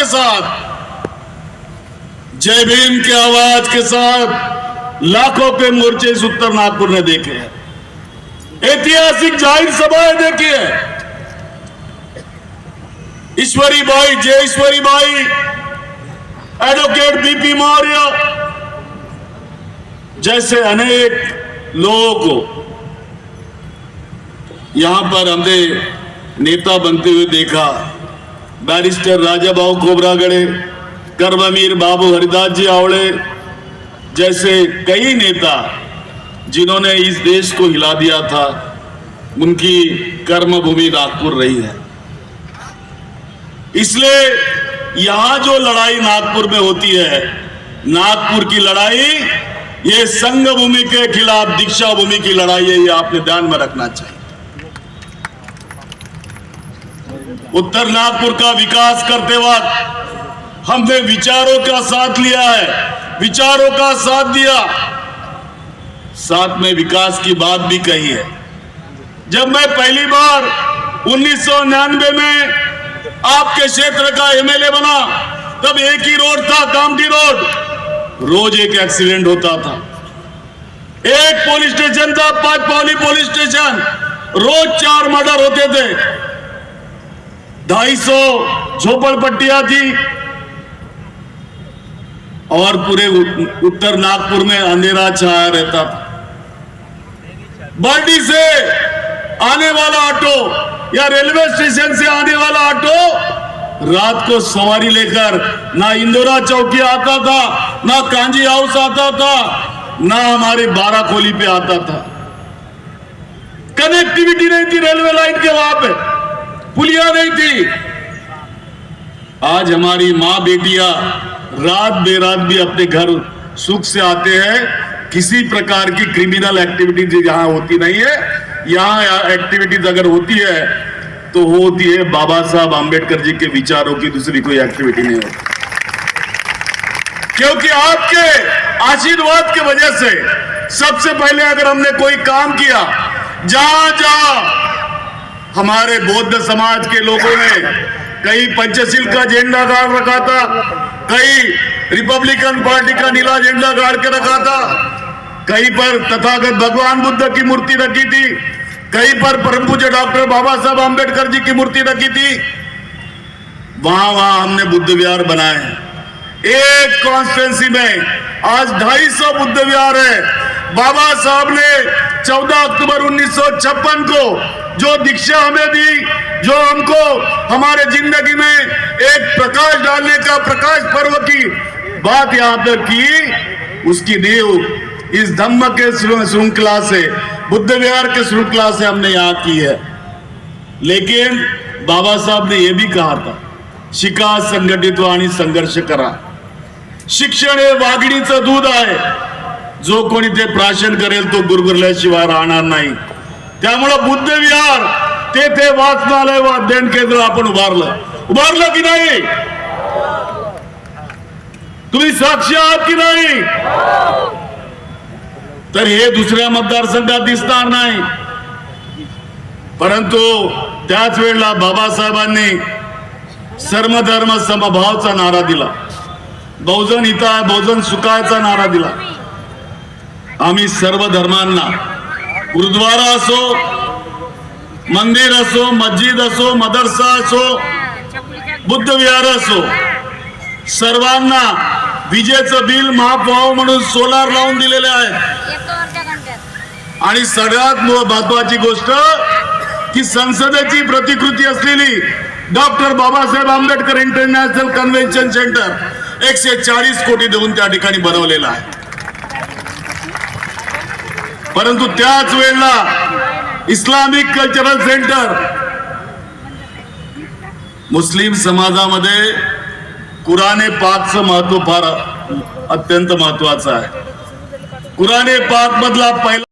के साथ, जय भीम की आवाज के साथ लाखों के मोर्चे इस उत्तर नागपुर ने देखे हैं। ऐतिहासिक जाहिर सभाएं देखी है। ईश्वरी भाई, जय ईश्वरी भाई, एडवोकेट बीपी मौर्य जैसे अनेक लोगों को यहां पर हमने नेता बनते हुए देखा। बैरिस्टर राजाभाऊ खोब्रागड़े, कर्मवीर बाबू हरिदास जी आवड़े जैसे कई नेता जिन्होंने इस देश को हिला दिया था, उनकी कर्मभूमि नागपुर रही है। इसलिए यहां जो लड़ाई नागपुर में होती है, नागपुर की लड़ाई ये संघ भूमि के खिलाफ दीक्षा भूमि की लड़ाई है। ये आपने ध्यान में रखना चाहिए। उत्तर नागपुर का विकास करते वक्त हमने विचारों का साथ लिया है, विचारों का साथ दिया, साथ में विकास की बात भी कही है। जब मैं पहली बार 1999 में आपके क्षेत्र का एमएलए बना, तब एक ही रोड था, कामठी रोड। रोज एक एक्सीडेंट होता था। एक पुलिस स्टेशन था, पांचपावली पुलिस स्टेशन, रोज 4 मर्डर होते थे। 250 झोपड़पट्टियां थी और पूरे उत्तर नागपुर में अंधेरा छाया रहता था। बर्डी से आने वाला ऑटो या रेलवे स्टेशन से आने वाला ऑटो रात को सवारी लेकर ना इंदौरा चौकी आता था, ना कांजी हाउस आता था, ना हमारे बाराखोली पे आता था। कनेक्टिविटी नहीं थी रेलवे लाइन के, वहां पे पुलिया नहीं थी। आज हमारी मां बेटियां रात बेरात भी अपने घर सुख से आते हैं। किसी प्रकार की क्रिमिनल एक्टिविटीज यहां होती नहीं है। यहां एक्टिविटीज अगर होती है तो होती है बाबा साहब आंबेडकर जी के विचारों की, दूसरी कोई एक्टिविटी नहीं होती। क्योंकि आपके आशीर्वाद की वजह से सबसे पहले अगर हमने कोई काम किया, जहां जहां हमारे बौद्ध समाज के लोगों ने कई पंचशील का झंडा गाड़ रखा था, कई रिपब्लिकन पार्टी का नीला झंडा गाड़ के रखा था, कहीं पर तथागत भगवान बुद्ध की मूर्ति रखी थी, कहीं पर परम पूज्य डॉक्टर बाबा साहब आंबेडकर जी की मूर्ति रखी थी, वहां वहां हमने बुद्ध विहार बनाए हैं। एक कॉन्स्टिट्यूंसी में आज 250 बुद्ध विहार है। बाबा साहब ने 14 अक्टूबर 1956 को जो दीक्षा हमें दी, जो हमको हमारे जिंदगी में एक प्रकाश डालने का प्रकाश पर्व की बात यहां पर की, उसकी नींव इस धम्म के श्रृंखला से, बुद्ध विहार के श्रृंखला से हमने यहां की है। लेकिन बाबा साहब ने यह भी कहा था, शिका संघटित आणि संघर्ष करा। शिक्षण हे वाघिणीचं दूध आहे, जो कोणी ते प्राशन करेल तो गुरगुरल्याशिवाय राहणार नाही। त्यामुळे बुद्ध विहार, तेथे वाचनालय व अध्ययन केंद्र आपण उभारलं की नाही? तुम्ही साक्षी आहात की नाही? तर हे दुसऱ्या मतदारसंघात दिसणार नाही। परंतु त्याच वेळेला बाबासाहेबांनी सर्वधर्म समभावचा नारा दिला, बहुजन हिताय बहुजन सुखायचा नारा दिला। आम्ही सर्व धर्मांना, गुरुद्वारा असो, मंदिर असो, मस्जिद असो, मदरसा असो, बुद्ध विहार असो, सर्वांना विजेचं बिल माफ व्हावं म्हणून सोलार लावून दिलेले आहे। आणि सगळ्यात महत्त्वाची गोष्ट की संसदेची प्रतिकृती असलेली doctor Babasaheb Ambedkar international convention centre 140 कोटी देऊन त्या ठिकाणी बनवलेलं आहे। परंतु त्याच वेळेला इस्लामिक कल्चरल सेंटर, मुस्लिम समाजामध्ये कुराने पाकचं महत्व फार अत्यंत महत्वाचं आहे। कुराने पाक मधला पहिला